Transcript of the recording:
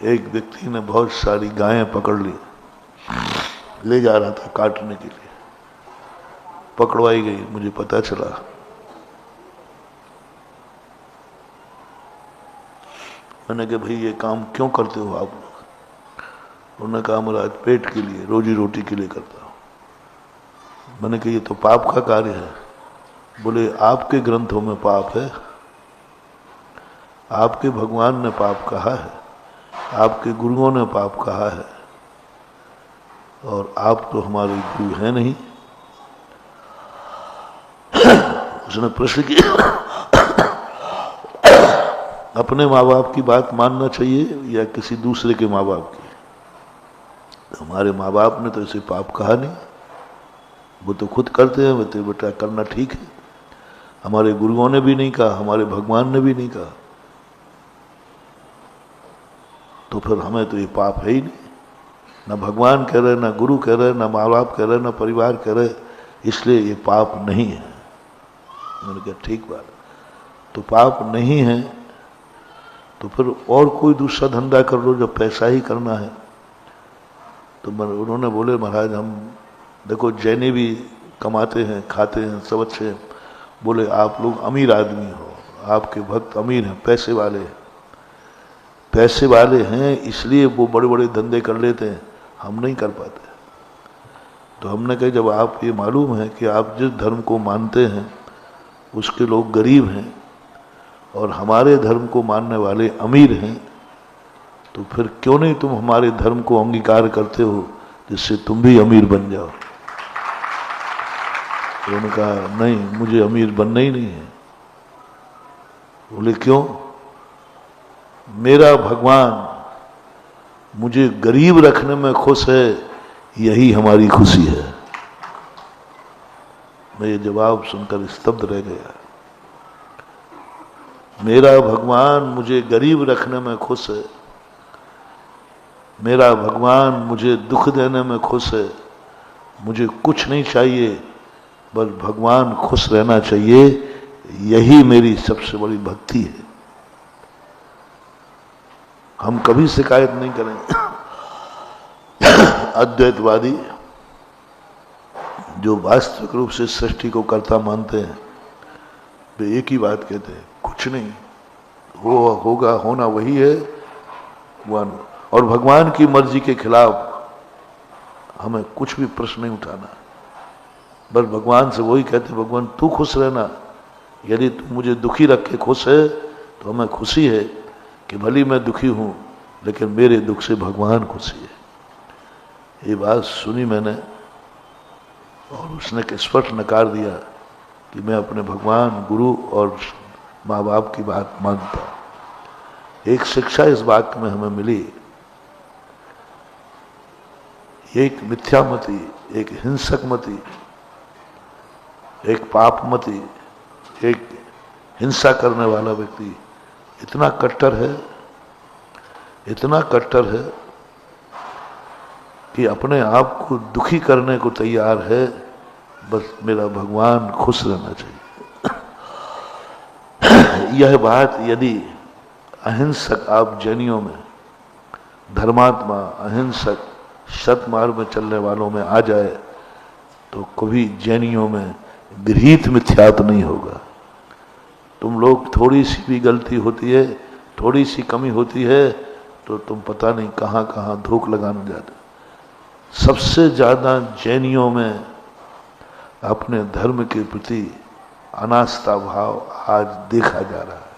एक व्यक्ति ने बहुत सारी गायें पकड़ ली, ले जा रहा था काटने के लिए, पकड़वाई गई। मुझे पता चला मैंने कहा भाई ये काम क्यों करते हो आप? उन्होंने कहा महाराज पेट के लिए, रोजी रोटी के लिए करता हूं। मैंने कहा ये तो पाप का कार्य है। बोले आपके ग्रंथों में पाप है, आपके भगवान ने पाप कहा है, आपके गुरुओं ने पाप कहा है, और आप तो हमारे गुरु हैं नहीं। उसने प्रश्न किया अपने माँ बाप की बात मानना चाहिए या किसी दूसरे के माँ बाप की? हमारे माँ बाप ने तो इसे पाप कहा नहीं, वो तो खुद करते हैं, वो तो बेटा करना ठीक है। हमारे गुरुओं ने भी नहीं कहा, हमारे भगवान ने भी नहीं कहा, तो फिर हमें तो ये पाप है ही नहीं। ना भगवान कह रहे, ना गुरु कह रहे, ना माँ बाप कह रहे, ना परिवार कह रहे, इसलिए ये पाप नहीं है। मैंने कहा ठीक बात, तो पाप नहीं है तो फिर और कोई दूसरा धंधा कर लो जब पैसा ही करना है। तो उन्होंने बोले महाराज हम देखो जैनी भी कमाते हैं, खाते हैं, सब अच्छे हैं। बोले आप लोग अमीर आदमी हो, आपके भक्त अमीर हैं, पैसे वाले हैं, पैसे वाले हैं इसलिए वो बड़े बड़े धंधे कर लेते हैं, हम नहीं कर पाते। तो हमने कहा जब आप ये मालूम है कि आप जिस धर्म को मानते हैं उसके लोग गरीब हैं और हमारे धर्म को मानने वाले अमीर हैं, तो फिर क्यों नहीं तुम हमारे धर्म को अंगीकार करते हो जिससे तुम भी अमीर बन जाओ? तो उन्होंने कहा नहीं मुझे अमीर बनना ही नहीं है। बोले क्यों? मेरा भगवान मुझे गरीब रखने में खुश है, यही हमारी खुशी है। मैं ये जवाब सुनकर स्तब्ध रह गया। मेरा भगवान मुझे गरीब रखने में खुश है, मेरा भगवान मुझे दुख देने में खुश है, मुझे कुछ नहीं चाहिए बस भगवान खुश रहना चाहिए, यही मेरी सबसे बड़ी भक्ति है। हम कभी शिकायत नहीं करेंगे। अद्वैतवादी जो वास्तविक रूप से सृष्टि को कर्ता मानते हैं वे एक ही बात कहते हैं, कुछ नहीं होगा, होना वही है वन, और भगवान की मर्जी के खिलाफ हमें कुछ भी प्रश्न नहीं उठाना। बस भगवान से वही कहते भगवान तू खुश रहना, यदि तू मुझे दुखी रख के खुश है तो हमें खुशी है कि भली मैं दुखी हूं लेकिन मेरे दुख से भगवान खुशी है। ये बात सुनी मैंने और उसने स्पष्ट नकार दिया कि मैं अपने भगवान, गुरु और माँ बाप की बात मानता। एक शिक्षा इस बात में हमें मिली, एक मिथ्यामती, एक हिंसकमती, एक पापमती, एक हिंसा करने वाला व्यक्ति इतना कट्टर है, इतना कट्टर है कि अपने आप को दुखी करने को तैयार है, बस मेरा भगवान खुश रहना चाहिए। यह बात यदि अहिंसक आप जैनियों में, धर्मात्मा, अहिंसक, सतमार्ग में चलने वालों में आ जाए तो कभी जैनियों में गृहीत मिथ्यात्व नहीं होगा। तुम लोग थोड़ी सी भी गलती होती है, थोड़ी सी कमी होती है तो तुम पता नहीं कहाँ कहाँ धोख लगाने जाते। सबसे ज्यादा जैनियों में अपने धर्म के प्रति अनास्था भाव आज देखा जा रहा है।